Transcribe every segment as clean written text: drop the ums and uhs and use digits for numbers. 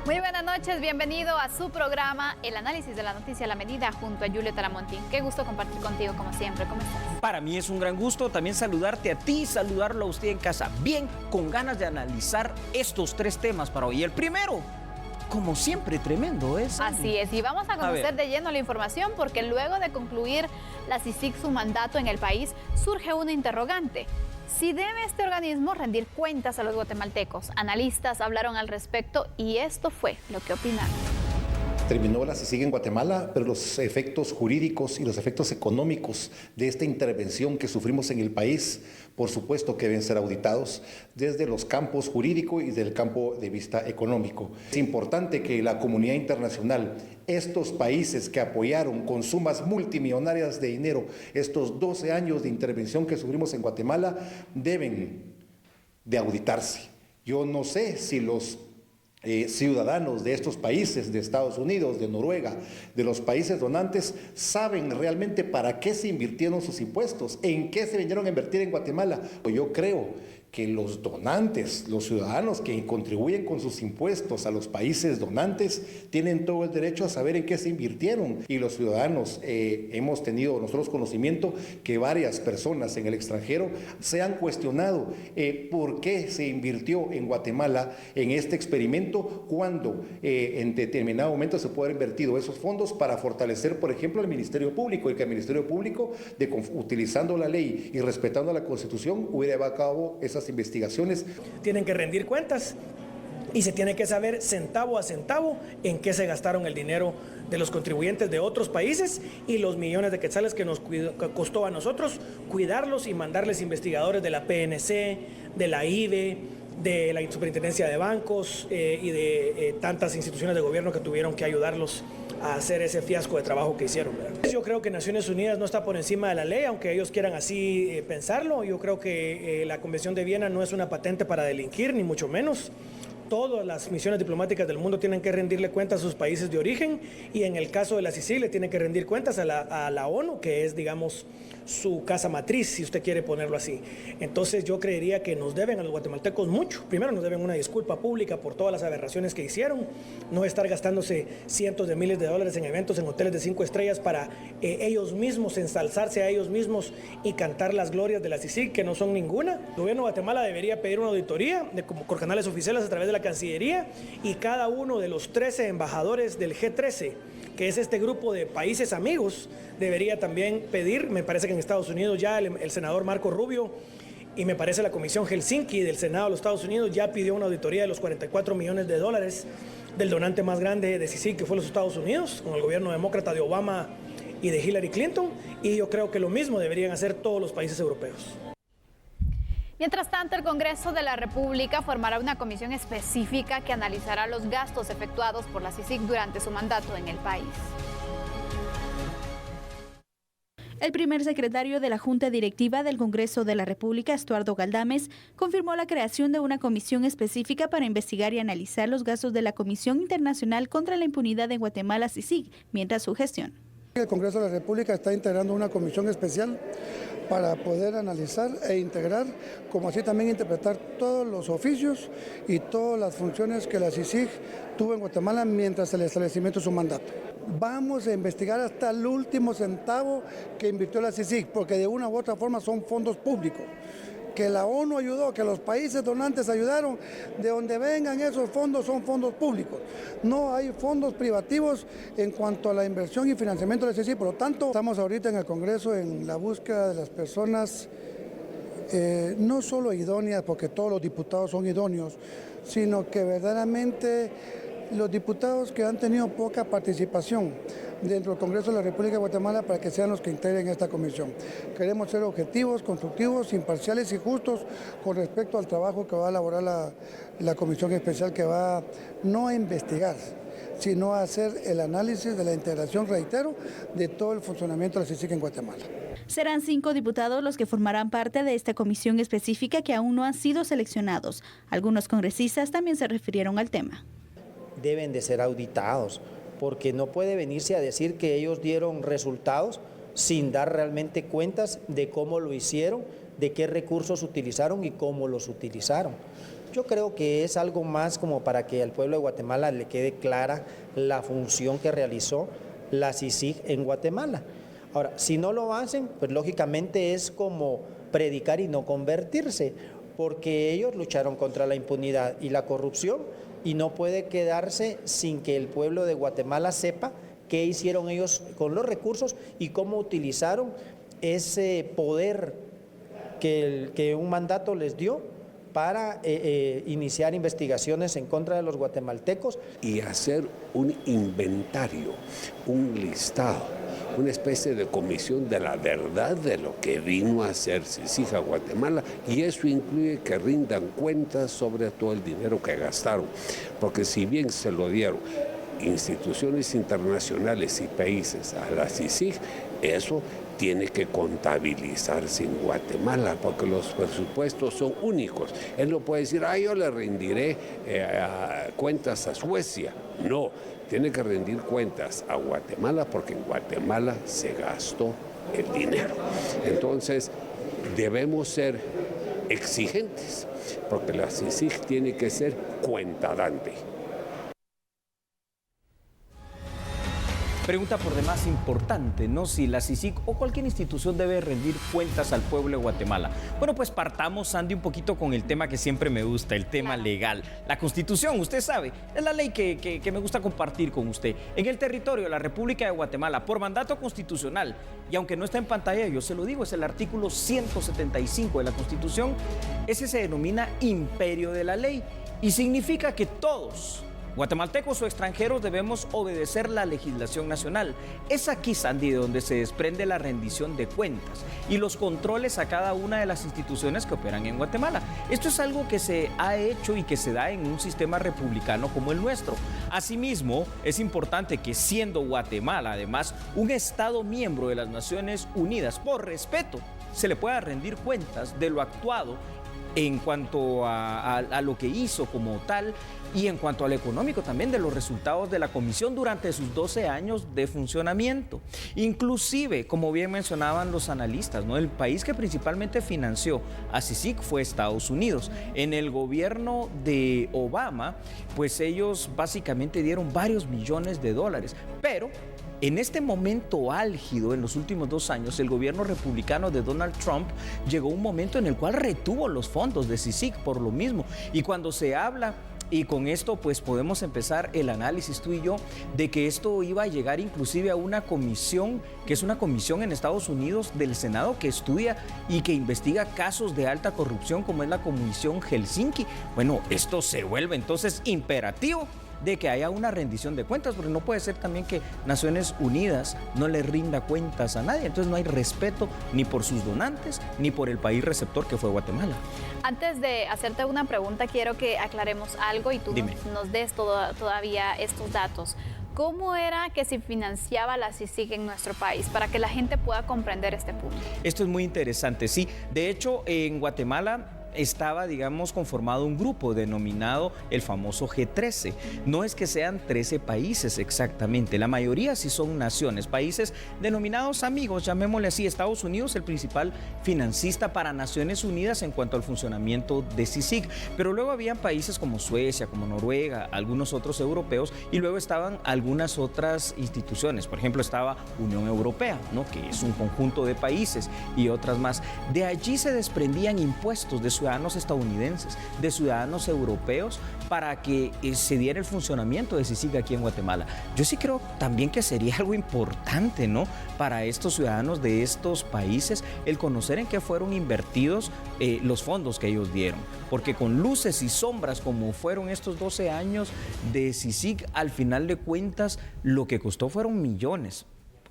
Muy buenas noches, bienvenido a su programa El Análisis de la Noticia a la Medida junto a Julio Talamontín. Qué gusto compartir contigo como siempre, ¿cómo estás? Para mí es un gran gusto también saludarte a ti, saludarlo a usted en casa. Bien, con ganas de analizar estos tres temas para hoy. El primero, como siempre, tremendo es. Así es, y vamos a conocer de lleno la información porque luego de concluir la CICIG su mandato en el país, surge una interrogante. Si debe este organismo rendir cuentas a los guatemaltecos. Analistas hablaron al respecto y esto fue lo que opinaron. Terminó la CICIG en Guatemala, pero los efectos jurídicos y los efectos económicos de esta intervención que sufrimos en el país, por supuesto que deben ser auditados desde los campos jurídico y del campo de vista económico. Es importante que la comunidad internacional, estos países que apoyaron con sumas multimillonarias de dinero estos 12 años de intervención que sufrimos en Guatemala, deben de auditarse. Yo no sé si los ciudadanos de estos países, de Estados Unidos, de Noruega, de los países donantes, saben realmente para qué se invirtieron sus impuestos, en qué se vinieron a invertir en Guatemala. Yo creo que los donantes, los ciudadanos que contribuyen con sus impuestos a los países donantes, tienen todo el derecho a saber en qué se invirtieron. Y los ciudadanos hemos tenido nosotros conocimiento que varias personas en el extranjero se han cuestionado por qué se invirtió en Guatemala en este experimento cuando en determinado momento se puede haber invertido esos fondos para fortalecer, por ejemplo, el Ministerio Público, y que el Ministerio Público, utilizando la ley y respetando la Constitución, hubiera llevado a cabo esas investigaciones. Tienen que rendir cuentas y se tiene que saber centavo a centavo en qué se gastaron el dinero de los contribuyentes de otros países y los millones de quetzales que nos costó a nosotros cuidarlos y mandarles investigadores de la PNC, de la IBE, de la Superintendencia de Bancos y de tantas instituciones de gobierno que tuvieron que ayudarlos a hacer ese fiasco de trabajo que hicieron, ¿verdad? Yo creo que Naciones Unidas no está por encima de la ley, aunque ellos quieran así pensarlo. Yo creo que la Convención de Viena no es una patente para delinquir, ni mucho menos. Todas las misiones diplomáticas del mundo tienen que rendirle cuentas a sus países de origen y en el caso de la CICIG le tienen que rendir cuentas a la ONU, que es, digamos, su casa matriz, si usted quiere ponerlo así. Entonces yo creería que nos deben a los guatemaltecos mucho. Primero nos deben una disculpa pública por todas las aberraciones que hicieron, no estar gastándose cientos de miles de dólares en eventos en hoteles de 5 estrellas para ellos mismos ensalzarse a ellos mismos y cantar las glorias de la CICIG, que no son ninguna. El gobierno de Guatemala debería pedir una auditoría por canales oficiales a través de la Cancillería y cada uno de los 13 embajadores del G13, que es este grupo de países amigos, debería también pedir. Me parece que en Estados Unidos ya el senador Marco Rubio y me parece la Comisión Helsinki del Senado de los Estados Unidos ya pidió una auditoría de los 44 millones de dólares del donante más grande de CICIG, que fue los Estados Unidos, con el gobierno demócrata de Obama y de Hillary Clinton, y yo creo que lo mismo deberían hacer todos los países europeos. Mientras tanto, el Congreso de la República formará una comisión específica que analizará los gastos efectuados por la CICIG durante su mandato en el país. El primer secretario de la Junta Directiva del Congreso de la República, Estuardo Galdames, confirmó la creación de una comisión específica para investigar y analizar los gastos de la Comisión Internacional contra la Impunidad en Guatemala, CICIG, mientras su gestión. El Congreso de la República está integrando una comisión especial para poder analizar e integrar, como así también interpretar todos los oficios y todas las funciones que la CICIG tuvo en Guatemala mientras el establecimiento de su mandato. Vamos a investigar hasta el último centavo que invirtió la CICIG, porque de una u otra forma son fondos públicos. Que la ONU ayudó, que los países donantes ayudaron, de donde vengan esos fondos son fondos públicos. No hay fondos privativos en cuanto a la inversión y financiamiento de la CICIG. Por lo tanto, estamos ahorita en el Congreso en la búsqueda de las personas no solo idóneas, porque todos los diputados son idóneos, sino que verdaderamente los diputados que han tenido poca participación dentro del Congreso de la República de Guatemala para que sean los que integren esta comisión. Queremos ser objetivos, constructivos, imparciales y justos con respecto al trabajo que va a elaborar la comisión especial, que va no a investigar, sino a hacer el análisis de la integración, reitero, de todo el funcionamiento de la CICIG en Guatemala. Serán 5 diputados los que formarán parte de esta comisión específica que aún no han sido seleccionados. Algunos congresistas también se refirieron al tema. Deben de ser auditados, porque no puede venirse a decir que ellos dieron resultados sin dar realmente cuentas de cómo lo hicieron, de qué recursos utilizaron y cómo los utilizaron. yo creo que es algo más como para que al pueblo de Guatemala le quede clara la función que realizó la CICIG en Guatemala. Ahora, si no lo hacen, pues lógicamente es como predicar y no convertirse, porque ellos lucharon contra la impunidad y la corrupción y no puede quedarse sin que el pueblo de Guatemala sepa qué hicieron ellos con los recursos y cómo utilizaron ese poder que un mandato les dio para iniciar investigaciones en contra de los guatemaltecos. Y hacer un inventario, un listado, una especie de comisión de la verdad de lo que vino a hacer CICIG a Guatemala, y eso incluye que rindan cuentas sobre todo el dinero que gastaron, porque si bien se lo dieron instituciones internacionales y países a la CICIG, eso tiene que contabilizarse en Guatemala, porque los presupuestos son únicos. Él no puede decir, yo le rendiré cuentas a Suecia. No, tiene que rendir cuentas a Guatemala, porque en Guatemala se gastó el dinero. Entonces, debemos ser exigentes, porque la CICIG tiene que ser cuentadante. Pregunta por demás importante, ¿no? Si la CICIG o cualquier institución debe rendir cuentas al pueblo de Guatemala. Bueno, pues partamos, Sandy, un poquito con el tema que siempre me gusta, el tema legal. La Constitución, usted sabe, es la ley que me gusta compartir con usted. En el territorio de la República de Guatemala, por mandato constitucional, y aunque no está en pantalla, yo se lo digo, es el artículo 175 de la Constitución, ese se denomina imperio de la ley y significa que todos, guatemaltecos o extranjeros, debemos obedecer la legislación nacional. Es aquí, Sandy, donde se desprende la rendición de cuentas y los controles a cada una de las instituciones que operan en Guatemala. Esto es algo que se ha hecho y que se da en un sistema republicano como el nuestro. Asimismo, es importante que, siendo Guatemala, además, un Estado miembro de las Naciones Unidas, por respeto, se le pueda rendir cuentas de lo actuado en cuanto a lo que hizo como tal, y en cuanto al económico también, de los resultados de la comisión durante sus 12 años de funcionamiento. Inclusive, como bien mencionaban los analistas, ¿no?, el país que principalmente financió a CICIG fue Estados Unidos. En el gobierno de Obama, pues ellos básicamente dieron varios millones de dólares, pero en este momento álgido, en los últimos 2 años, el gobierno republicano de Donald Trump llegó a un momento en el cual retuvo los fondos de CICIG por lo mismo. Y cuando se habla, y con esto pues podemos empezar el análisis tú y yo, de que esto iba a llegar inclusive a una comisión, que es una comisión en Estados Unidos del Senado que estudia y que investiga casos de alta corrupción, como es la Comisión Helsinki. Bueno, esto se vuelve entonces imperativo de que haya una rendición de cuentas, porque no puede ser también que Naciones Unidas no le rinda cuentas a nadie. Entonces no hay respeto ni por sus donantes ni por el país receptor, que fue Guatemala. Antes de hacerte una pregunta, quiero que aclaremos algo y tú nos des todavía estos datos. ¿Cómo era que se financiaba la CICIG en nuestro país? Para que la gente pueda comprender este punto. Esto es muy interesante, sí. De hecho, en Guatemala estaba, digamos, conformado un grupo denominado el famoso G13. No es que sean 13 países exactamente, la mayoría sí son naciones, países denominados amigos, llamémosle así. Estados Unidos, el principal financista para Naciones Unidas en cuanto al funcionamiento de CICIG, pero luego habían países como Suecia, como Noruega, algunos otros europeos, y luego estaban algunas otras instituciones. Por ejemplo, estaba Unión Europea, ¿no?, que es un conjunto de países, y otras más. De allí se desprendían impuestos de ciudadanos estadounidenses, de ciudadanos europeos, para que se diera el funcionamiento de CICIG aquí en Guatemala. Yo sí creo también que sería algo importante, ¿no?, para estos ciudadanos de estos países, el conocer en qué fueron invertidos los fondos que ellos dieron, porque con luces y sombras como fueron estos 12 años de CICIG, al final de cuentas lo que costó fueron millones,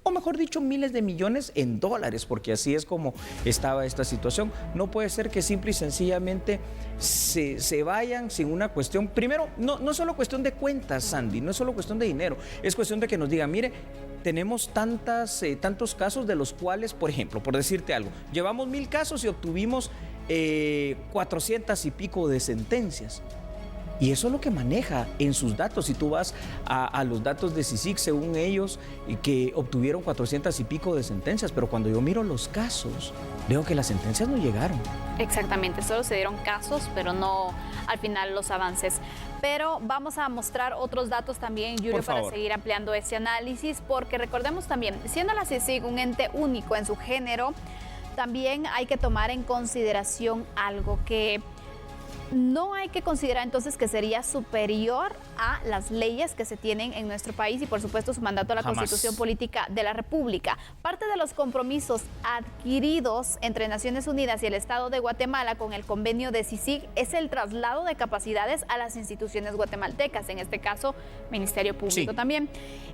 o mejor dicho, miles de millones en dólares, porque así es como estaba esta situación. No puede ser que simple y sencillamente se vayan sin una cuestión. Primero, no es solo cuestión de cuentas, Sandy, no es solo cuestión de dinero, es cuestión de que nos digan, mire, tenemos tantos casos de los cuales, por ejemplo, por decirte algo, llevamos 1000 casos y obtuvimos 400 y pico de sentencias. Y eso es lo que maneja en sus datos. Si tú vas a los datos de CICIG, según ellos, que obtuvieron 400 y pico de sentencias, pero cuando yo miro los casos, veo que las sentencias no llegaron. Exactamente, solo se dieron casos, pero no al final los avances. Pero vamos a mostrar otros datos también, Julio, para seguir ampliando ese análisis, porque recordemos también, siendo la CICIG un ente único en su género, también hay que tomar en consideración algo que no hay que considerar entonces que sería superior a las leyes que se tienen en nuestro país y por supuesto su mandato a la Constitución Política de la República. Parte de los compromisos adquiridos entre Naciones Unidas y el Estado de Guatemala con el convenio de CICIG es el traslado de capacidades a las instituciones guatemaltecas, en este caso Ministerio Público también.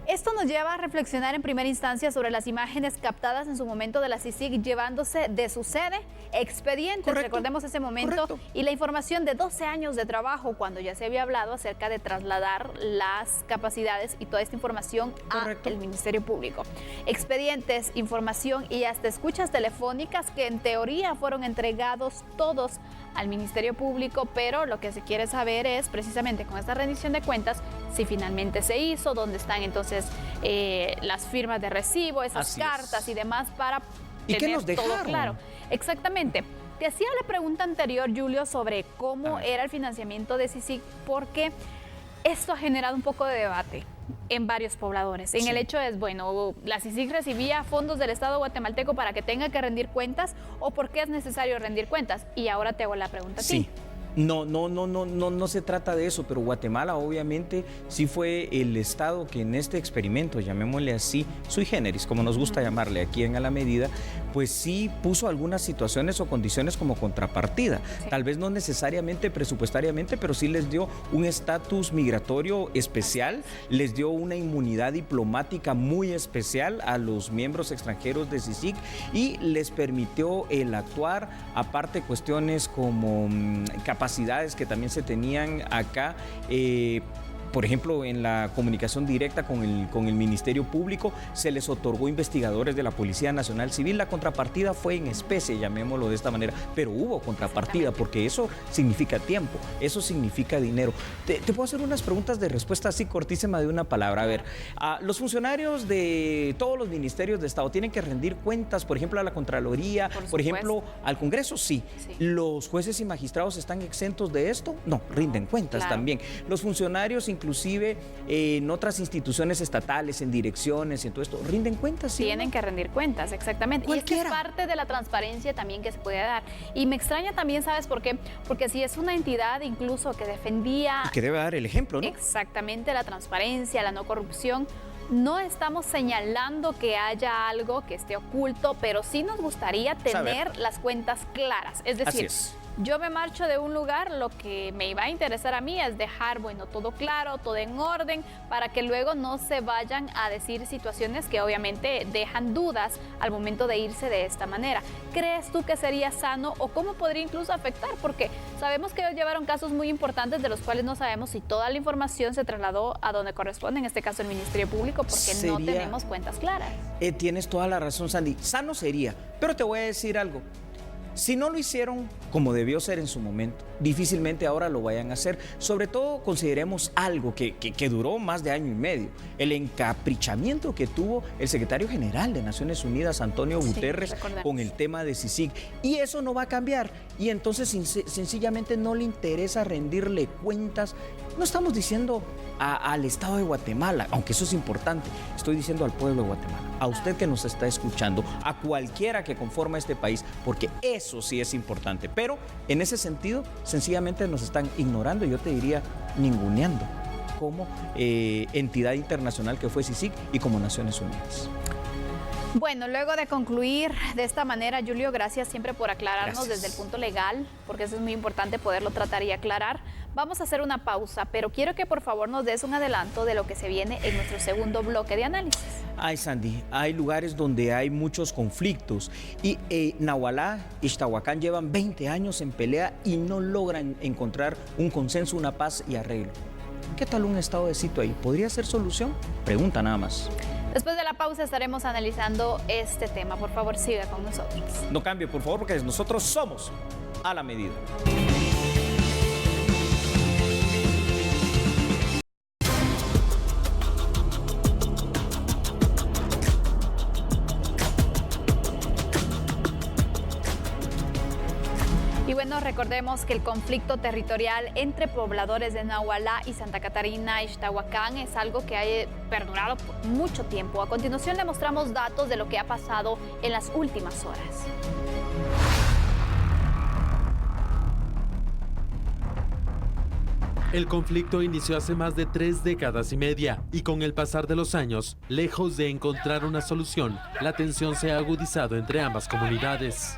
Esto nos lleva a reflexionar en primera instancia sobre las imágenes captadas en su momento de la CICIG llevándose de su sede expedientes, recordemos ese momento, y la información de 12 años de trabajo cuando ya se había hablado acerca de trasladar las capacidades y toda esta información al Ministerio Público. Expedientes, información y hasta escuchas telefónicas que en teoría fueron entregados todos al Ministerio Público, pero lo que se quiere saber es precisamente con esta rendición de cuentas si finalmente se hizo, dónde están entonces las firmas de recibo, esas cartas y demás para tener todo claro. Exactamente. Te hacía la pregunta anterior, Julio, sobre cómo era el financiamiento de CICIG, porque esto ha generado un poco de debate en varios pobladores. En el hecho es, bueno, ¿la CICIG recibía fondos del Estado guatemalteco para que tenga que rendir cuentas o por qué es necesario rendir cuentas? Y ahora te hago la pregunta a ti. No se trata de eso, pero Guatemala obviamente sí fue el estado que en este experimento, llamémosle así, sui generis, como nos gusta llamarle aquí en A la Medida, pues sí puso algunas situaciones o condiciones como contrapartida. Tal vez no necesariamente presupuestariamente, pero sí les dio un estatus migratorio especial, les dio una inmunidad diplomática muy especial a los miembros extranjeros de CICIG y les permitió el actuar, aparte cuestiones como capacidades que también se tenían acá, por ejemplo, en la comunicación directa con el Ministerio Público, se les otorgó investigadores de la Policía Nacional Civil. La contrapartida fue en especie, llamémoslo de esta manera, pero hubo contrapartida porque eso significa tiempo, eso significa dinero. Te puedo hacer unas preguntas de respuesta así cortísima de una palabra. A ver, los funcionarios de todos los ministerios de Estado tienen que rendir cuentas, por ejemplo, a la Contraloría, por ejemplo, al Congreso, sí. ¿Los jueces y magistrados están exentos de esto? No, rinden cuentas también. Los funcionarios inclusive en otras instituciones estatales, en direcciones, en todo esto, ¿rinden cuentas? ¿Sí? Tienen que rendir cuentas, exactamente. Cualquiera. Y es parte de la transparencia también que se puede dar. Y me extraña también, ¿sabes por qué? Porque si es una entidad incluso que defendía... Y que debe dar el ejemplo, ¿no? Exactamente, la transparencia, la no corrupción. No estamos señalando que haya algo que esté oculto, pero sí nos gustaría tener las cuentas claras. Es decir, yo me marcho de un lugar, lo que me iba a interesar a mí es dejar, bueno, todo claro, todo en orden, para que luego no se vayan a decir situaciones que obviamente dejan dudas al momento de irse de esta manera. ¿Crees tú que sería sano o cómo podría incluso afectar? Porque sabemos que ellos llevaron casos muy importantes de los cuales no sabemos si toda la información se trasladó a donde corresponde, en este caso el Ministerio Público, porque no tenemos cuentas claras. Tienes toda la razón, Sandy. Sano sería, pero te voy a decir algo. Si no lo hicieron como debió ser en su momento, difícilmente ahora lo vayan a hacer. Sobre todo consideremos algo que duró más de año y medio, el encaprichamiento que tuvo el secretario general de Naciones Unidas, Antonio Guterres, con el tema de CICIG. Y eso no va a cambiar. Y entonces sencillamente no le interesa rendirle cuentas. No estamos diciendo al Estado de Guatemala, aunque eso es importante, estoy diciendo al pueblo de Guatemala, a usted que nos está escuchando, a cualquiera que conforma este país, porque eso sí es importante. Pero en ese sentido, sencillamente nos están ignorando, yo te diría ninguneando, como entidad internacional que fue CICIG y como Naciones Unidas. Bueno, luego de concluir de esta manera, Julio, gracias siempre por aclararnos desde el punto legal, porque eso es muy importante poderlo tratar y aclarar. Vamos a hacer una pausa, pero quiero que por favor nos des un adelanto de lo que se viene en nuestro segundo bloque de análisis. Ay, Sandy, hay lugares donde hay muchos conflictos y Nahualá y Ixtahuacán llevan 20 años en pelea y no logran encontrar un consenso, una paz y arreglo. ¿Qué tal un estado de sitio ahí? ¿Podría ser solución? Pregunta nada más. Después de la pausa estaremos analizando este tema. Por favor, siga con nosotros. No cambie, por favor, porque nosotros somos A la Medida. Bueno, recordemos que el conflicto territorial entre pobladores de Nahualá y Santa Catarina Ixtahuacán es algo que ha perdurado por mucho tiempo. A continuación le mostramos datos de lo que ha pasado en las últimas horas. El conflicto inició hace más de 3 décadas y media y con el pasar de los años, lejos de encontrar una solución, la tensión se ha agudizado entre ambas comunidades.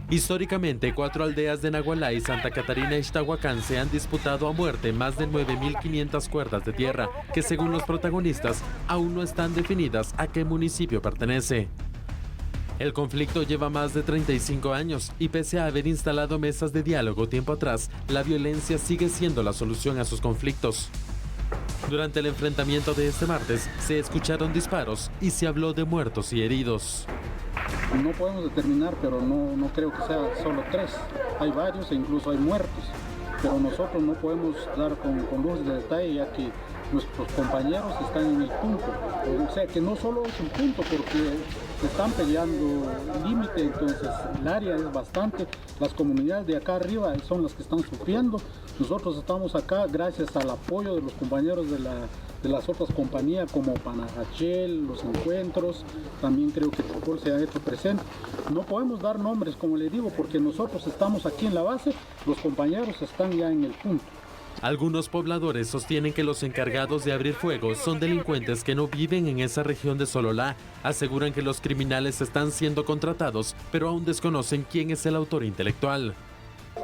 Históricamente, 4 aldeas de Nahualá y Santa Catarina Ixtahuacán se han disputado a muerte más de 9.500 cuerdas de tierra, que según los protagonistas, aún no están definidas a qué municipio pertenece. El conflicto lleva más de 35 años y pese a haber instalado mesas de diálogo tiempo atrás, la violencia sigue siendo la solución a sus conflictos. Durante el enfrentamiento de este martes, se escucharon disparos y se habló de muertos y heridos. No podemos determinar, pero no creo que sea solo 3. Hay varios e incluso hay muertos. Pero nosotros no podemos dar con luz de detalle, ya que nuestros compañeros están en el punto. O sea que no solo es un punto, porque están peleando el límite, entonces el área es bastante. Las comunidades de acá arriba son las que estestán sufriendo. Nosotros estamos acá gracias al apoyo de los compañeros de las otras compañías como Panajachel, Los Encuentros, también creo que Topol se ha hecho presente. No podemos dar nombres, como les digo, porque nosotros estamos aquí en la base, los compañeros están ya en el punto. Algunos pobladores sostienen que los encargados de abrir fuego son delincuentes que no viven en esa región de Sololá. Aseguran que los criminales están siendo contratados, pero aún desconocen quién es el autor intelectual.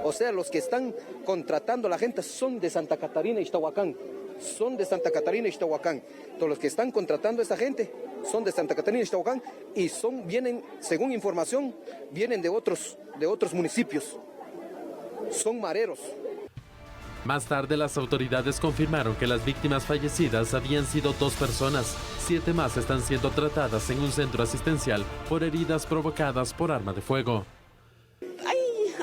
O sea, los que están contratando a la gente son de Santa Catarina Ixtahuacán. Son de Santa Catarina Ixtahuacán. Todos los que están contratando a esa gente son de Santa Catarina Ixtahuacán y vienen, según información, vienen de otros municipios. Son mareros. Más tarde, las autoridades confirmaron que las víctimas fallecidas habían sido 2 personas. 7 más están siendo tratadas en un centro asistencial por heridas provocadas por arma de fuego.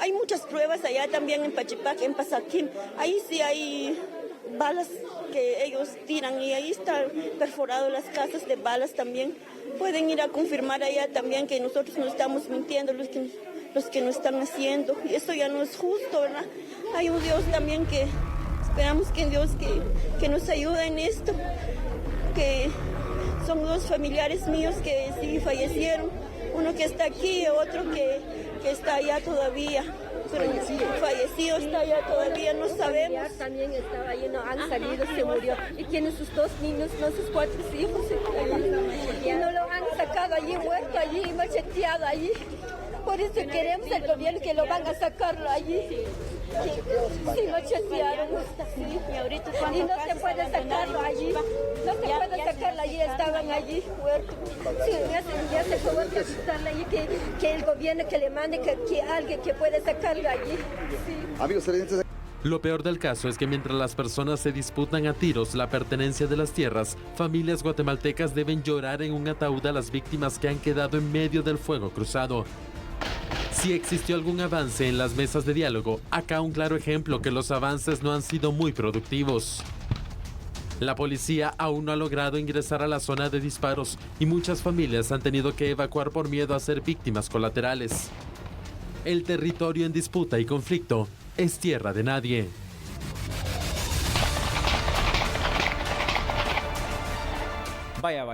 Hay muchas pruebas allá también en Pachipac, en Pasaquim. Ahí sí hay balas que ellos tiran y ahí están perforadas las casas de balas también. Pueden ir a confirmar allá también que nosotros no estamos mintiendo, los que no están haciendo. Y eso ya no es justo, ¿verdad? Hay un Dios también que esperamos que Dios que nos ayude en esto. Que son 2 familiares míos que sí fallecieron. Uno que está aquí y otro que está allá todavía. Pero fallecido está allá todavía, no sabemos. También estaba allí, no han salido, se murió. Y tiene sus 2 niños, no sus 4 hijos. Y no lo han sacado allí, muerto allí, macheteado allí. Por eso queremos al gobierno que lo van a sacarlo allí. Sí, machetearon. Y no se puede sacarlo allí. No se puede sacarlo allí, estaban allí muertos. Sí, ya se puede avisarle allí que el gobierno que le mande, que alguien que puede sacarlo allí. Sí. Amigos televidentes. Lo peor del caso es que mientras las personas se disputan a tiros la pertenencia de las tierras, familias guatemaltecas deben llorar en un ataúd a las víctimas que han quedado en medio del fuego cruzado. Si existió algún avance en las mesas de diálogo, acá un claro ejemplo que los avances no han sido muy productivos. La policía aún no ha logrado ingresar a la zona de disparos y muchas familias han tenido que evacuar por miedo a ser víctimas colaterales. El territorio en disputa y conflicto es tierra de nadie. Vaya.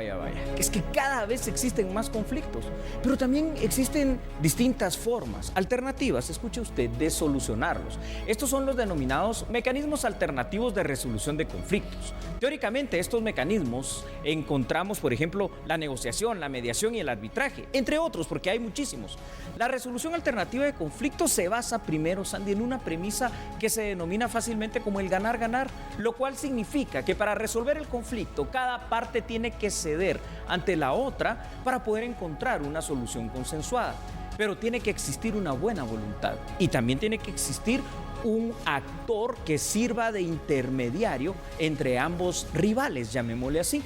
Es que cada vez existen más conflictos, pero también existen distintas formas, alternativas, escuche usted, de solucionarlos. Estos son los denominados mecanismos alternativos de resolución de conflictos. Teóricamente, estos mecanismos encontramos, por ejemplo, la negociación, la mediación y el arbitraje, entre otros, porque hay muchísimos. La resolución alternativa de conflictos se basa primero, Sandy, en una premisa que se denomina fácilmente como el ganar-ganar, lo cual significa que para resolver el conflicto, cada parte tiene que ceder ante la otra para poder encontrar una solución consensuada. Pero tiene que existir una buena voluntad y también tiene que existir un actor que sirva de intermediario entre ambos rivales, llamémosle así.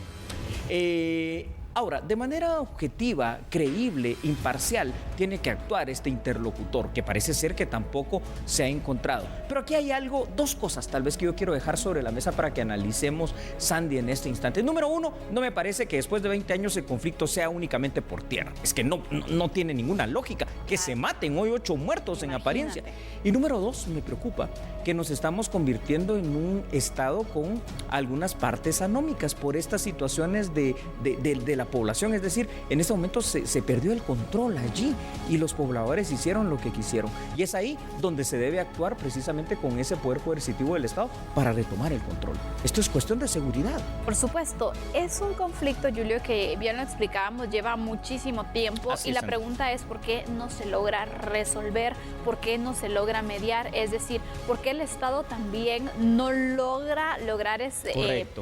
Ahora, de manera objetiva, creíble, imparcial, tiene que actuar este interlocutor, que parece ser que tampoco se ha encontrado. Pero aquí hay algo, dos cosas tal vez que yo quiero dejar sobre la mesa para que analicemos, Sandy, en este instante. Número uno, no me parece que después de 20 años el conflicto sea únicamente por tierra. Es que no tiene ninguna lógica que se maten hoy 8 muertos en apariencia. Y número dos, me preocupa que nos estamos convirtiendo en un estado con algunas partes anómicas por estas situaciones de la población. Es decir, en este momento se perdió el control allí y los pobladores hicieron lo que quisieron. Y es ahí donde se debe actuar precisamente con ese poder coercitivo del Estado para retomar el control. Esto es cuestión de seguridad. Por supuesto, es un conflicto, Julio, que bien lo explicábamos, lleva muchísimo tiempo. Así y la pregunta es ¿por qué no se logra resolver? ¿Por qué no se logra mediar? Es decir, ¿por qué el Estado también no logra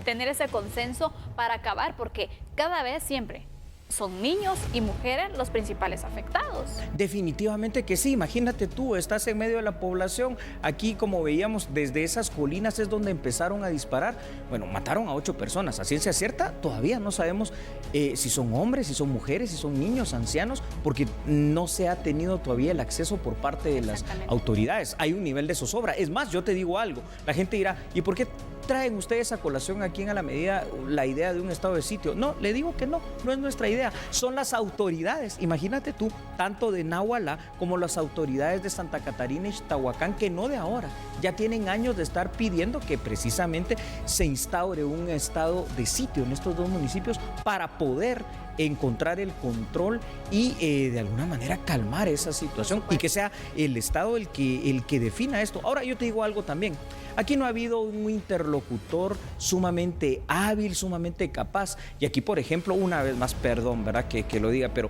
tener ese consenso para acabar? Porque cada vez siempre son niños y mujeres los principales afectados. Definitivamente que sí. Imagínate tú, estás en medio de la población. Aquí, como veíamos, desde esas colinas es donde empezaron a disparar. Bueno, mataron a 8 personas. A ciencia cierta, todavía no sabemos si son hombres, si son mujeres, si son niños, ancianos, porque no se ha tenido todavía el acceso por parte de las autoridades. Hay un nivel de zozobra. Es más, yo te digo algo. La gente dirá, ¿y por qué traen ustedes a colación aquí en A la Medida la idea de un estado de sitio? No, le digo que no es nuestra idea. Son las autoridades, imagínate tú, tanto de Nahualá como las autoridades de Santa Catarina y Ixtahuacán, que no de ahora, ya tienen años de estar pidiendo que precisamente se instaure un estado de sitio en estos 2 municipios para poder encontrar el control y de alguna manera calmar esa situación y que sea el Estado el que defina esto. Ahora yo te digo algo también. Aquí no ha habido un interlocutor sumamente hábil, sumamente capaz. Y aquí, por ejemplo, una vez más, perdón, ¿verdad? Que lo diga, pero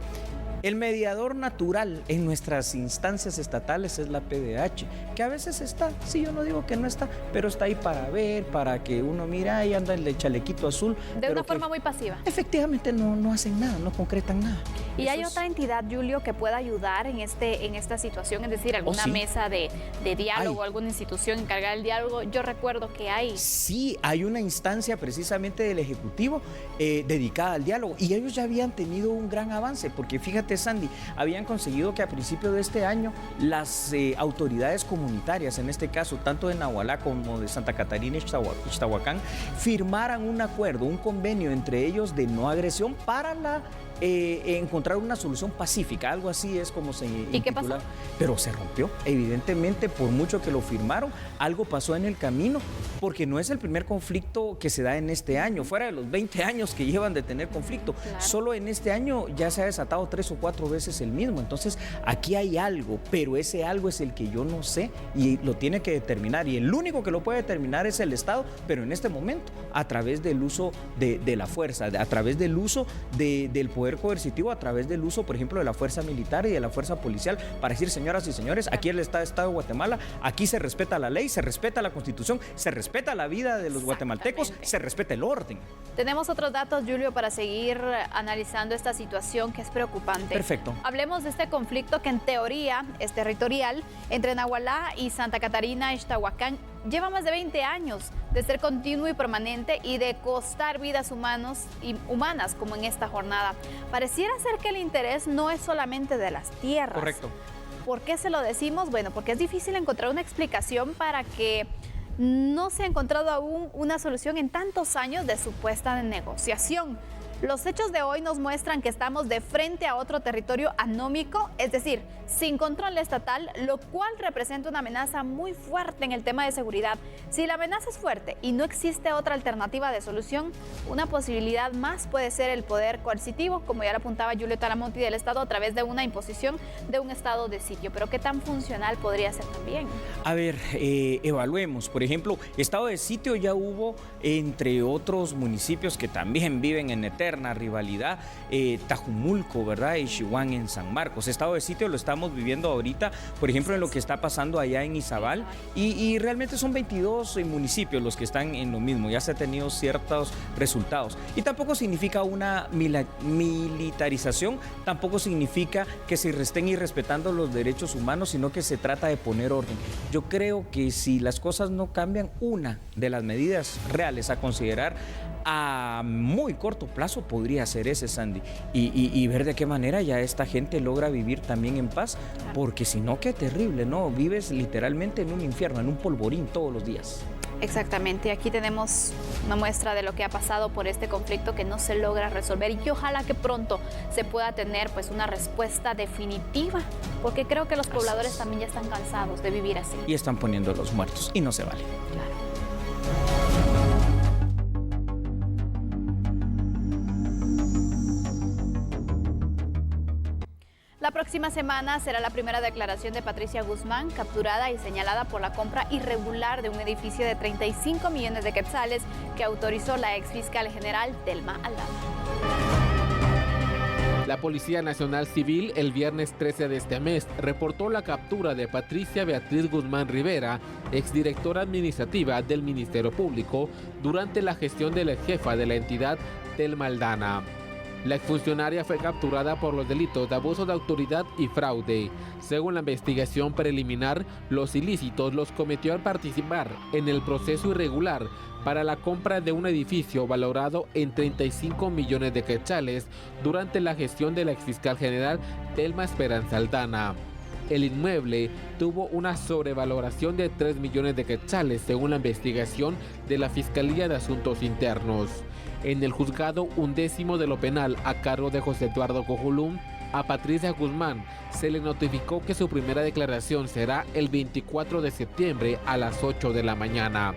el mediador natural en nuestras instancias estatales es la PDH, que a veces está, sí, yo no digo que no está, pero está ahí para ver, para que uno mira, ahí anda el chalequito azul. De una forma muy pasiva. Efectivamente no hacen nada, no concretan nada. ¿Y hay otra entidad, Julio, que pueda ayudar en esta situación? Es decir, alguna mesa de diálogo, alguna institución encargada del diálogo. Yo recuerdo que hay. Sí, hay una instancia precisamente del Ejecutivo dedicada al diálogo y ellos ya habían tenido un gran avance, porque fíjate, Sandy, habían conseguido que a principio de este año las autoridades comunitarias, en este caso tanto de Nahualá como de Santa Catarina y Ixtahuacán, firmaran un acuerdo, un convenio entre ellos de no agresión para encontrar una solución pacífica, algo así es como se intitula. ¿Y qué pasó? Pero se rompió, evidentemente, por mucho que lo firmaron, algo pasó en el camino, porque no es el primer conflicto que se da en este año, fuera de los 20 años que llevan de tener conflicto, solo en este año ya se ha desatado 3 o 4 veces el mismo. Entonces aquí hay algo, pero ese algo es el que yo no sé y lo tiene que determinar, y el único que lo puede determinar es el Estado, pero en este momento a través del uso de la fuerza, a través del uso del poder coercitivo, a través del uso, por ejemplo, de la fuerza militar y de la fuerza policial, para decir, señoras y señores, aquí está el Estado de Guatemala, aquí se respeta la ley, se respeta la Constitución, se respeta la vida de los guatemaltecos, se respeta el orden. Tenemos otros datos, Julio, para seguir analizando esta situación que es preocupante. Perfecto. Hablemos de este conflicto que en teoría es territorial entre Nahualá y Santa Catarina, Ixtahuacán. Lleva más de 20 años de ser continuo y permanente y de costar vidas humanas como en esta jornada. Pareciera ser que el interés no es solamente de las tierras. Correcto. ¿Por qué se lo decimos? Bueno, porque es difícil encontrar una explicación para que no se ha encontrado aún una solución en tantos años de supuesta negociación. Los hechos de hoy nos muestran que estamos de frente a otro territorio anómico, es decir, sin control estatal, lo cual representa una amenaza muy fuerte en el tema de seguridad. Si la amenaza es fuerte y no existe otra alternativa de solución, una posibilidad más puede ser el poder coercitivo, como ya lo apuntaba Julio Talamonti, del Estado a través de una imposición de un estado de sitio. Pero ¿qué tan funcional podría ser también? A ver, evaluemos. Por ejemplo, estado de sitio ya hubo entre otros municipios que también viven en eterna rivalidad, Tajumulco, ¿verdad? Y Xihuán en San Marcos. Estado de sitio lo estamos viviendo ahorita, por ejemplo, en lo que está pasando allá en Izabal, y realmente son 22 municipios los que están en lo mismo. Ya se han tenido ciertos resultados. Y tampoco significa una militarización, tampoco significa que se estén irrespetando los derechos humanos, sino que se trata de poner orden. Yo creo que si las cosas no cambian, una de las medidas reales a considerar a muy corto plazo podría ser ese, Sandy, y ver de qué manera ya esta gente logra vivir también en paz, porque si no, qué terrible, ¿no? Vives literalmente en un infierno, en un polvorín todos los días. Exactamente, aquí tenemos una muestra de lo que ha pasado por este conflicto que no se logra resolver, y que ojalá que pronto se pueda tener pues una respuesta definitiva, porque creo que los pobladores también ya están cansados de vivir así. Y están poniendo los muertos, y no se vale. Claro. La próxima semana será la primera declaración de Patricia Guzmán, capturada y señalada por la compra irregular de un edificio de 35 millones de quetzales que autorizó la exfiscal general Telma Aldana. La Policía Nacional Civil el viernes 13 de este mes reportó la captura de Patricia Beatriz Guzmán Rivera, exdirectora administrativa del Ministerio Público, durante la gestión de la jefa de la entidad, Telma Aldana. La exfuncionaria fue capturada por los delitos de abuso de autoridad y fraude. Según la investigación preliminar, los ilícitos los cometió al participar en el proceso irregular para la compra de un edificio valorado en 35 millones de quetzales durante la gestión de la exfiscal general Telma Esperanza Aldana. El inmueble tuvo una sobrevaloración de 3 millones de quetzales según la investigación de la Fiscalía de Asuntos Internos. En el juzgado 11º de lo penal a cargo de José Eduardo Cojulum, a Patricia Guzmán se le notificó que su primera declaración será el 24 de septiembre a las 8 de la mañana.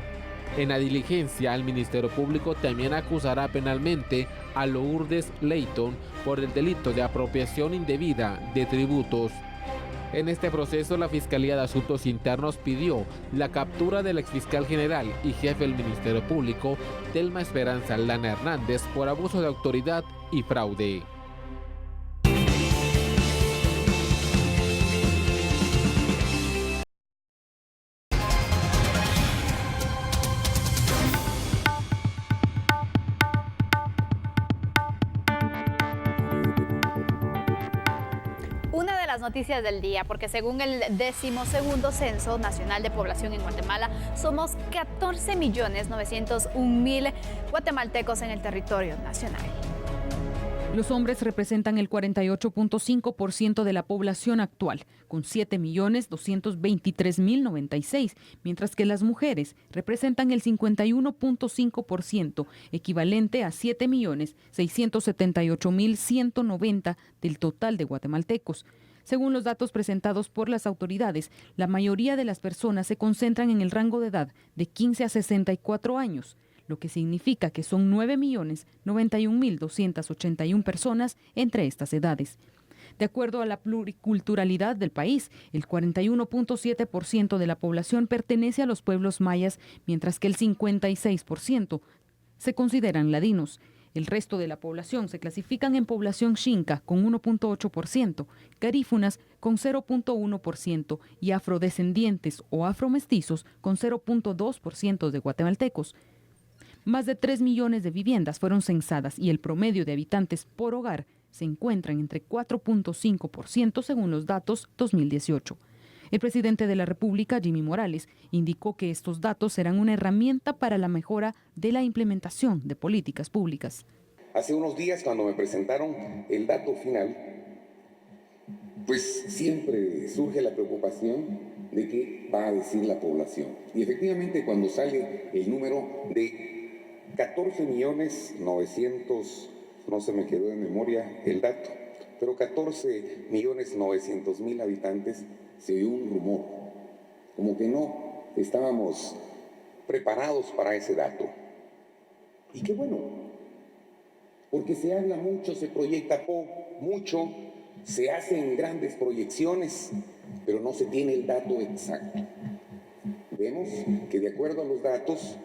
En la diligencia, el Ministerio Público también acusará penalmente a Lourdes Leighton por el delito de apropiación indebida de tributos. En este proceso, la Fiscalía de Asuntos Internos pidió la captura del exfiscal general y jefe del Ministerio Público, Telma Esperanza Aldana Hernández, por abuso de autoridad y fraude. Una de las noticias del día, porque según el 12º Censo Nacional de Población en Guatemala, somos 14.901.000 guatemaltecos en el territorio nacional. Los hombres representan el 48.5% de la población actual, con 7.223.096, mientras que las mujeres representan el 51.5%, equivalente a 7.678.190 del total de guatemaltecos. Según los datos presentados por las autoridades, la mayoría de las personas se concentran en el rango de edad de 15 a 64 años, lo que significa que son 9.091.281 personas entre estas edades. De acuerdo a la pluriculturalidad del país, el 41.7% de la población pertenece a los pueblos mayas, mientras que el 56% se consideran ladinos. El resto de la población se clasifican en población xinca con 1.8%, garífunas con 0.1% y afrodescendientes o afromestizos con 0.2% de guatemaltecos. Más de 3 millones de viviendas fueron censadas y el promedio de habitantes por hogar se encuentran entre 4.5% según los datos 2018. El presidente de la República, Jimmy Morales, indicó que estos datos serán una herramienta para la mejora de la implementación de políticas públicas. Hace unos días, cuando me presentaron el dato final, pues siempre surge la preocupación de qué va a decir la población. Y efectivamente, cuando sale el número de 14.900.000, no se me quedó de memoria el dato, pero 14.900.000 habitantes, se oyó un rumor, como que no estábamos preparados para ese dato. Y qué bueno, porque se habla mucho, se proyecta mucho, se hacen grandes proyecciones, pero no se tiene el dato exacto. Vemos que de acuerdo a los datos,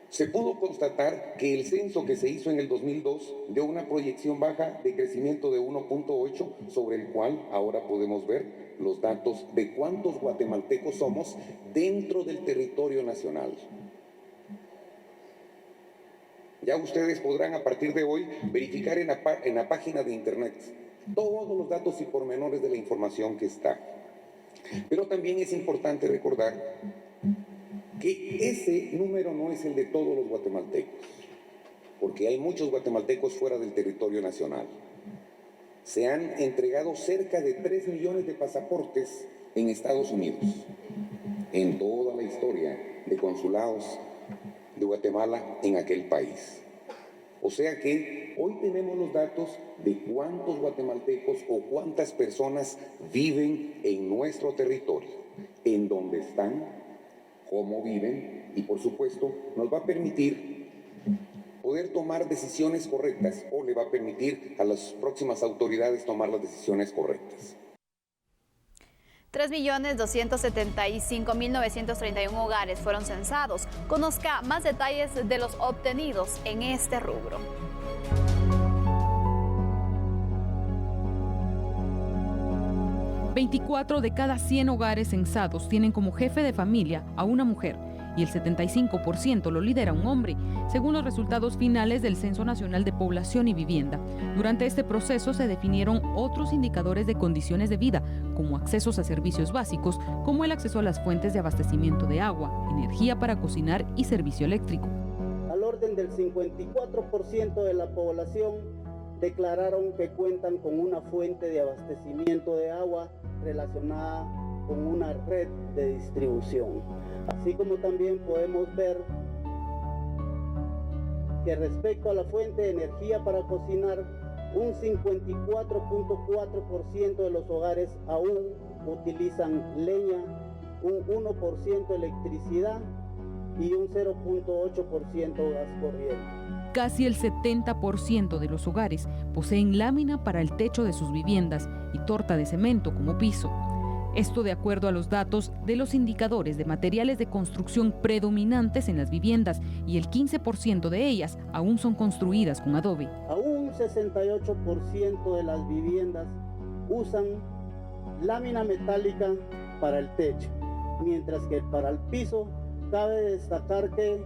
se pudo constatar que el censo que se hizo en el 2002 dio una proyección baja de crecimiento de 1.8, sobre el cual ahora podemos ver los datos de cuántos guatemaltecos somos dentro del territorio nacional. Ya ustedes podrán a partir de hoy verificar en la página de internet todos los datos y pormenores de la información que está. Pero también es importante recordar que ese número no es el de todos los guatemaltecos, porque hay muchos guatemaltecos fuera del territorio nacional. Se han entregado cerca de 3 millones de pasaportes en Estados Unidos, en toda la historia de consulados de Guatemala en aquel país. O sea que hoy tenemos los datos de cuántos guatemaltecos o cuántas personas viven en nuestro territorio, en dónde están, cómo viven, y por supuesto nos va a permitir poder tomar decisiones correctas, o le va a permitir a las próximas autoridades tomar las decisiones correctas. 3.275.931 hogares fueron censados. Conozca más detalles de los obtenidos en este rubro. $24 de cada 100 hogares censados tienen como jefe de familia a una mujer y el 75% lo lidera un hombre, según los resultados finales del Censo Nacional de Población y Vivienda. Durante este proceso se definieron otros indicadores de condiciones de vida, como accesos a servicios básicos, como el acceso a las fuentes de abastecimiento de agua, energía para cocinar y servicio eléctrico. Al orden del 54% de la población declararon que cuentan con una fuente de abastecimiento de agua relacionada con una red de distribución. Así como también podemos ver que respecto a la fuente de energía para cocinar, un 54.4% de los hogares aún utilizan leña, un 1% electricidad y un 0.8% gas corriente. Casi el 70% de los hogares poseen lámina para el techo de sus viviendas y torta de cemento como piso. Esto de acuerdo a los datos de los indicadores de materiales de construcción predominantes en las viviendas, y el 15% de ellas aún son construidas con adobe. Aún un 68% de las viviendas usan lámina metálica para el techo, mientras que para el piso cabe destacar que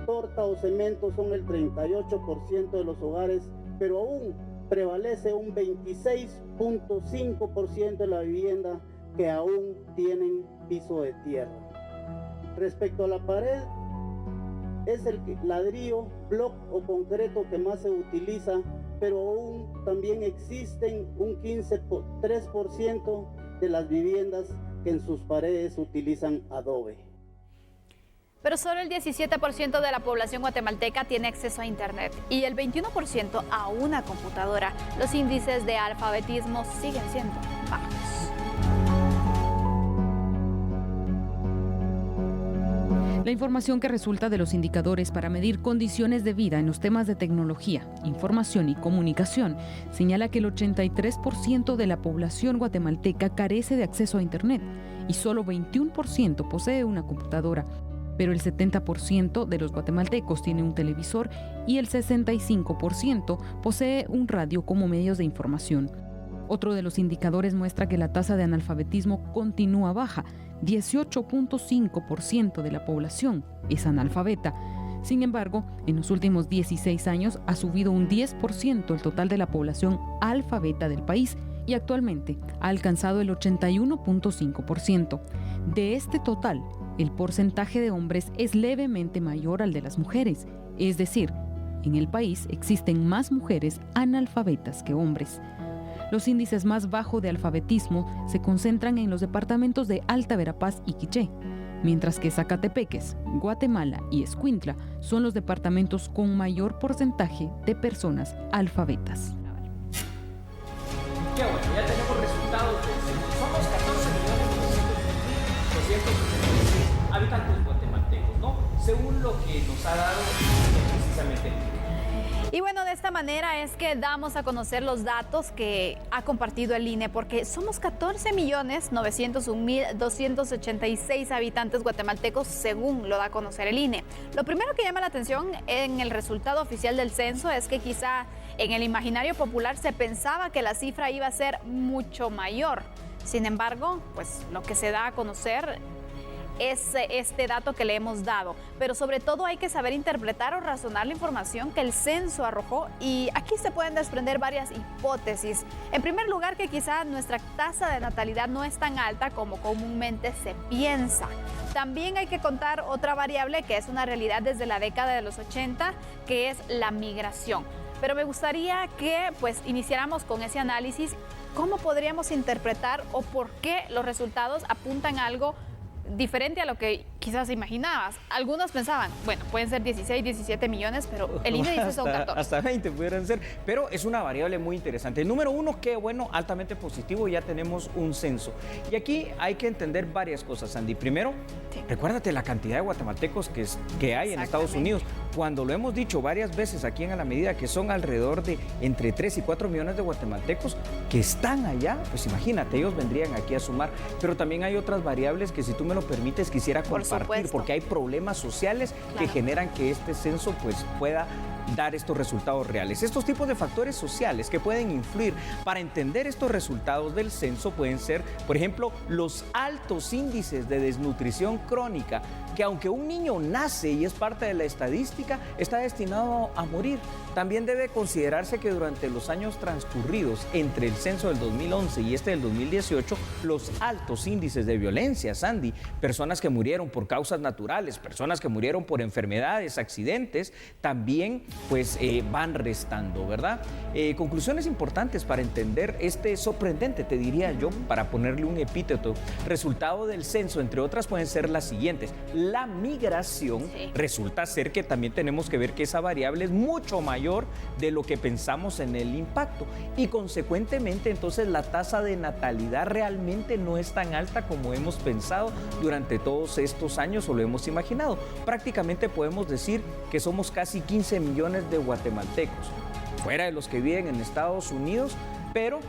torta o cemento son el 38% de los hogares, pero aún prevalece un 26.5% de la vivienda que aún tienen piso de tierra. Respecto a la pared, es el ladrillo, block o concreto que más se utiliza, pero aún también existen un 3% de las viviendas que en sus paredes utilizan adobe. Pero solo el 17% de la población guatemalteca tiene acceso a Internet y el 21% a una computadora. Los índices de alfabetismo siguen siendo bajos. La información que resulta de los indicadores para medir condiciones de vida en los temas de tecnología, información y comunicación señala que el 83% de la población guatemalteca carece de acceso a Internet y solo 21% posee una computadora. Pero el 70% de los guatemaltecos tiene un televisor y el 65% posee un radio como medios de información. Otro de los indicadores muestra que la tasa de analfabetismo continúa baja. 18.5% de la población es analfabeta. Sin embargo, en los últimos 16 años ha subido un 10% el total de la población alfabeta del país y actualmente ha alcanzado el 81.5%. De este total, el porcentaje de hombres es levemente mayor al de las mujeres, es decir, en el país existen más mujeres analfabetas que hombres. Los índices más bajos de alfabetismo se concentran en los departamentos de Alta Verapaz y Quiché, mientras que Zacatepeques, Guatemala y Escuintla son los departamentos con mayor porcentaje de personas alfabetas. Qué bueno, ya tenemos resultados del censo. Somos 14.276.276 habitantes guatemaltecos, ¿no? Según lo que nos ha dado precisamente el INE. Y bueno, de esta manera es que damos a conocer los datos que ha compartido el INE, porque somos 14.901.286 habitantes guatemaltecos, según lo da a conocer el INE. Lo primero que llama la atención en el resultado oficial del censo es que quizá en el imaginario popular se pensaba que la cifra iba a ser mucho mayor. Sin embargo, pues lo que se da a conocer este dato que le hemos dado, pero sobre todo hay que saber interpretar o razonar la información que el censo arrojó, y aquí se pueden desprender varias hipótesis. En primer lugar, que quizá nuestra tasa de natalidad no es tan alta como comúnmente se piensa. También hay que contar otra variable que es una realidad desde la década de los 80, que es la migración. Pero me gustaría que iniciáramos con ese análisis. ¿Cómo podríamos interpretar o por qué los resultados apuntan a algo diferente a lo que quizás imaginabas? Algunos pensaban, bueno, pueden ser 16, 17 millones, pero el INE dice son 14. Hasta 20 pudieran ser, pero es una variable muy interesante. Número uno, que bueno, altamente positivo, ya tenemos un censo. Y aquí hay que entender varias cosas, Andy. Primero, recuérdate la cantidad de guatemaltecos que hay en Estados Unidos. Cuando lo hemos dicho varias veces aquí en A la Medida, que son alrededor de entre 3 y 4 millones de guatemaltecos que están allá, pues imagínate, ellos vendrían aquí a sumar. Pero también hay otras variables que, si tú me lo permites, quisiera compartir, porque hay problemas sociales que generan que este censo pueda dar estos resultados reales. Estos tipos de factores sociales que pueden influir para entender estos resultados del censo pueden ser, por ejemplo, los altos índices de desnutrición crónica, que aunque un niño nace y es parte de la estadística, está destinado a morir. También debe considerarse que durante los años transcurridos entre el censo del 2011 y este del 2018, los altos índices de violencia, Sandy, personas que murieron por causas naturales, personas que murieron por enfermedades, accidentes, también van restando, ¿verdad? Conclusiones importantes para entender este sorprendente, te diría yo, para ponerle un epíteto, resultado del censo, entre otras, pueden ser las siguientes. La migración, resulta ser que también tenemos que ver que esa variable es mucho mayor de lo que pensamos en el impacto, y consecuentemente entonces la tasa de natalidad realmente no es tan alta como hemos pensado durante todos estos años o lo hemos imaginado. Prácticamente podemos decir que somos casi 15 millones de guatemaltecos, fuera de los que viven en Estados Unidos, pero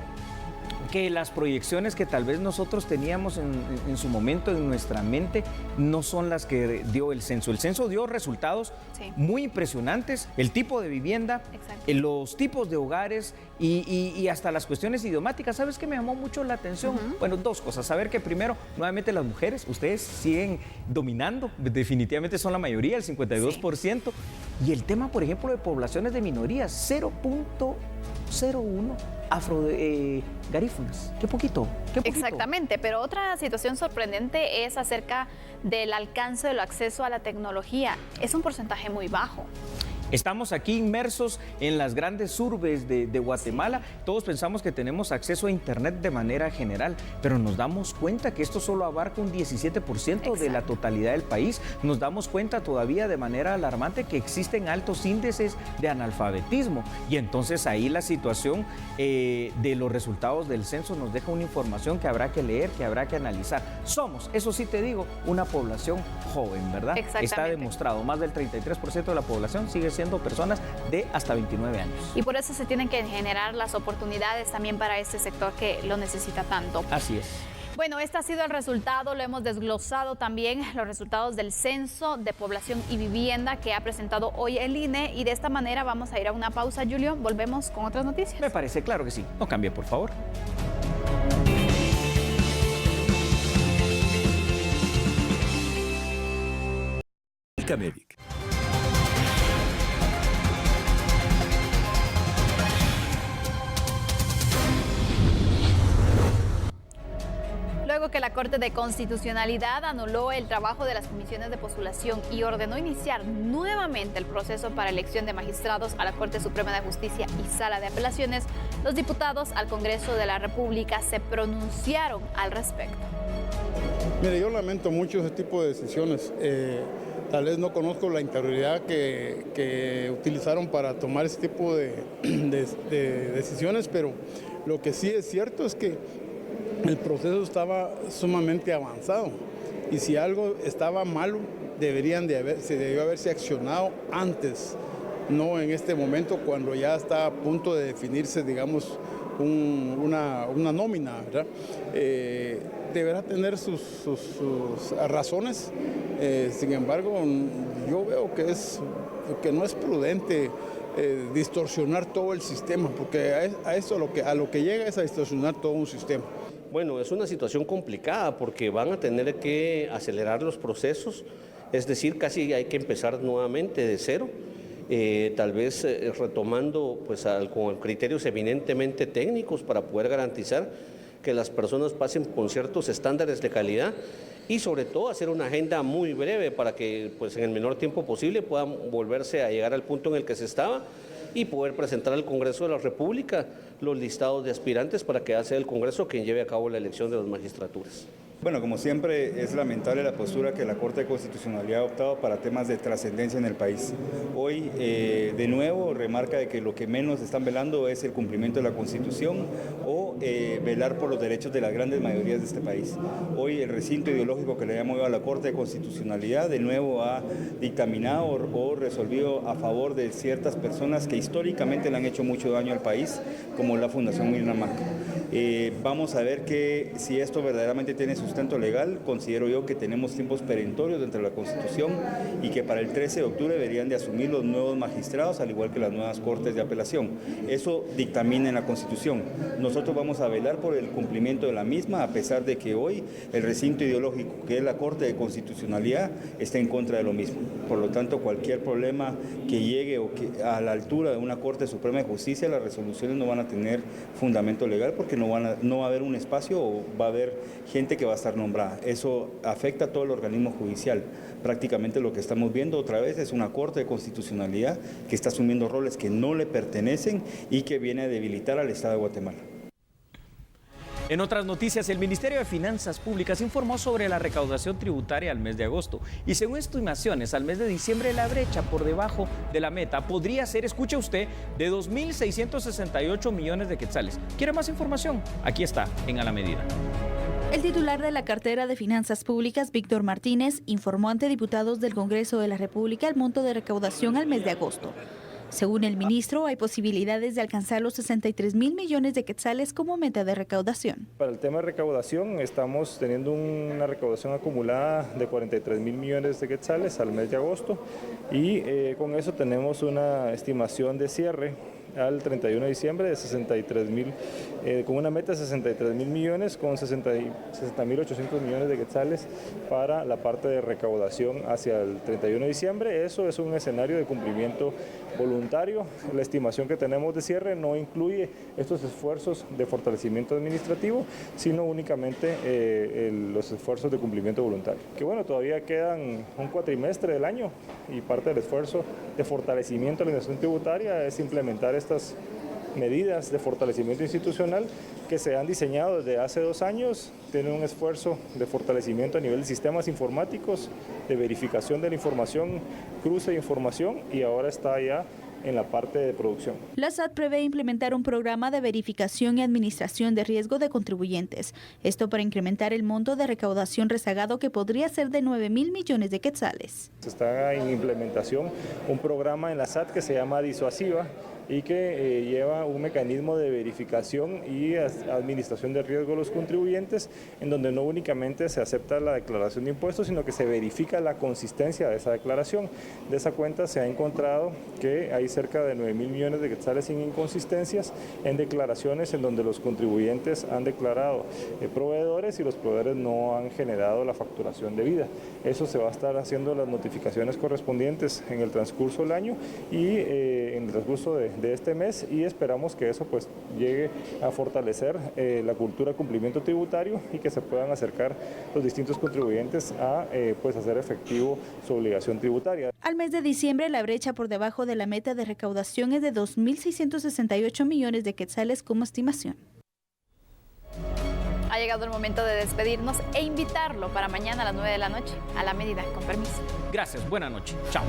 que las proyecciones que tal vez nosotros teníamos en su momento en nuestra mente no son las que dio el censo. El censo dio resultados muy impresionantes, el tipo de vivienda, los tipos de hogares y hasta las cuestiones idiomáticas. ¿Sabes qué me llamó mucho la atención? Bueno, dos cosas. Saber que primero, nuevamente las mujeres, ustedes siguen dominando, definitivamente son la mayoría, el 52%. Y el tema, por ejemplo, de poblaciones de minorías, 0.01 afrogarífunas. Qué poquito. Exactamente, pero otra situación sorprendente es acerca del alcance del acceso a la tecnología. Es un porcentaje muy bajo. Estamos aquí inmersos en las grandes urbes de Guatemala. Todos pensamos que tenemos acceso a Internet de manera general, pero nos damos cuenta que esto solo abarca un 17% de la totalidad del país. Nos damos cuenta todavía de manera alarmante que existen altos índices de analfabetismo. Y entonces ahí la situación de los resultados del censo nos deja una información que habrá que leer, que habrá que analizar. Somos, eso sí te digo, una población joven, ¿verdad? Está demostrado, más del 33% de la población sigue siendo personas de hasta 29 años. Y por eso se tienen que generar las oportunidades también para este sector que lo necesita tanto. Así es. Bueno, este ha sido el resultado, lo hemos desglosado también, los resultados del Censo de Población y Vivienda que ha presentado hoy el INE, y de esta manera vamos a ir a una pausa, Julio. Volvemos con otras noticias. Me parece, claro que sí. No cambie, por favor. Medic. Luego que la Corte de Constitucionalidad anuló el trabajo de las comisiones de postulación y ordenó iniciar nuevamente el proceso para elección de magistrados a la Corte Suprema de Justicia y Sala de Apelaciones, los diputados al Congreso de la República se pronunciaron al respecto. Mire, yo lamento mucho ese tipo de decisiones. Tal vez no conozco la interioridad que utilizaron para tomar ese tipo de decisiones, pero lo que sí es cierto es que el proceso estaba sumamente avanzado, y si algo estaba malo, se debió haberse accionado antes, no en este momento cuando ya está a punto de definirse, digamos, una nómina, ¿verdad? Deberá tener sus razones. Sin embargo, yo veo que no es prudente distorsionar todo el sistema, porque a lo que llega es a distorsionar todo un sistema. Bueno, es una situación complicada porque van a tener que acelerar los procesos, es decir, casi hay que empezar nuevamente de cero, tal vez retomando pues, con criterios eminentemente técnicos para poder garantizar que las personas pasen con ciertos estándares de calidad y sobre todo hacer una agenda muy breve para que pues, en el menor tiempo posible puedan volverse a llegar al punto en el que se estaba y poder presentar al Congreso de la República los listados de aspirantes para que sea el Congreso quien lleve a cabo la elección de las magistraturas. Bueno, como siempre es lamentable la postura que la Corte de Constitucionalidad ha optado para temas de trascendencia en el país. Hoy, de nuevo, remarca de que lo que menos están velando es el cumplimiento de la Constitución o velar por los derechos de las grandes mayorías de este país. Hoy el recinto ideológico que le ha movido a la Corte de Constitucionalidad de nuevo ha dictaminado o resolvido a favor de ciertas personas que históricamente le han hecho mucho daño al país, como la Fundación Mirna Maca. Vamos a ver que si esto verdaderamente tiene sustento legal, considero yo que tenemos tiempos perentorios dentro de la Constitución y que para el 13 de octubre deberían de asumir los nuevos magistrados, al igual que las nuevas Cortes de Apelación. Eso dictamina en la Constitución. Nosotros vamos a velar por el cumplimiento de la misma, a pesar de que hoy el recinto ideológico, que es la Corte de Constitucionalidad, está en contra de lo mismo. Por lo tanto, cualquier problema que llegue o que a la altura de una Corte Suprema de Justicia, las resoluciones no van a tener fundamento legal porque no va a haber un espacio o va a haber gente que va a estar nombrada. Eso afecta a todo el organismo judicial. Prácticamente lo que estamos viendo otra vez es una Corte de Constitucionalidad que está asumiendo roles que no le pertenecen y que viene a debilitar al Estado de Guatemala. En otras noticias, el Ministerio de Finanzas Públicas informó sobre la recaudación tributaria al mes de agosto y según estimaciones, al mes de diciembre la brecha por debajo de la meta podría ser, escuche usted, de 2.668 millones de quetzales. ¿Quiere más información? Aquí está, en A la Medida. El titular de la cartera de Finanzas Públicas, Víctor Martínez, informó ante diputados del Congreso de la República el monto de recaudación al mes de agosto. Según el ministro, hay posibilidades de alcanzar los 63.000 millones de quetzales como meta de recaudación. Para el tema de recaudación, estamos teniendo una recaudación acumulada de 43.000 millones de quetzales al mes de agosto y con eso tenemos una estimación de cierre al 31 de diciembre de 63.000, con una meta de 63.000 millones, con 60.800 millones de quetzales para la parte de recaudación hacia el 31 de diciembre. Eso es un escenario de cumplimiento voluntario. La estimación que tenemos de cierre no incluye estos esfuerzos de fortalecimiento administrativo, sino únicamente los esfuerzos de cumplimiento voluntario. Que bueno, todavía quedan un cuatrimestre del año y parte del esfuerzo de fortalecimiento de la administración tributaria es implementar estas medidas de fortalecimiento institucional que se han diseñado desde hace 2 años, tienen un esfuerzo de fortalecimiento a nivel de sistemas informáticos, de verificación de la información, cruce de información y ahora está ya en la parte de producción. La SAT prevé implementar un programa de verificación y administración de riesgo de contribuyentes. Esto para incrementar el monto de recaudación rezagado que podría ser de 9.000 millones de quetzales. Está en implementación un programa en la SAT que se llama Disuasiva y que lleva un mecanismo de verificación y administración de riesgo de los contribuyentes, en donde no únicamente se acepta la declaración de impuestos, sino que se verifica la consistencia de esa declaración. De esa cuenta se ha encontrado que hay cerca de 9.000 millones de quetzales sin inconsistencias en declaraciones en donde los contribuyentes han declarado proveedores y los proveedores no han generado la facturación debida. Eso se va a estar haciendo las notificaciones correspondientes en el transcurso del año y en el transcurso de este mes, y esperamos que eso pues llegue a fortalecer la cultura de cumplimiento tributario y que se puedan acercar los distintos contribuyentes a pues hacer efectivo su obligación tributaria. Al mes de diciembre la brecha por debajo de la meta de recaudación es de 2.668 millones de quetzales como estimación. Ha llegado el momento de despedirnos e invitarlo para mañana a las 9 de la noche, A la Medida, con permiso. Gracias, buena noche. Chao.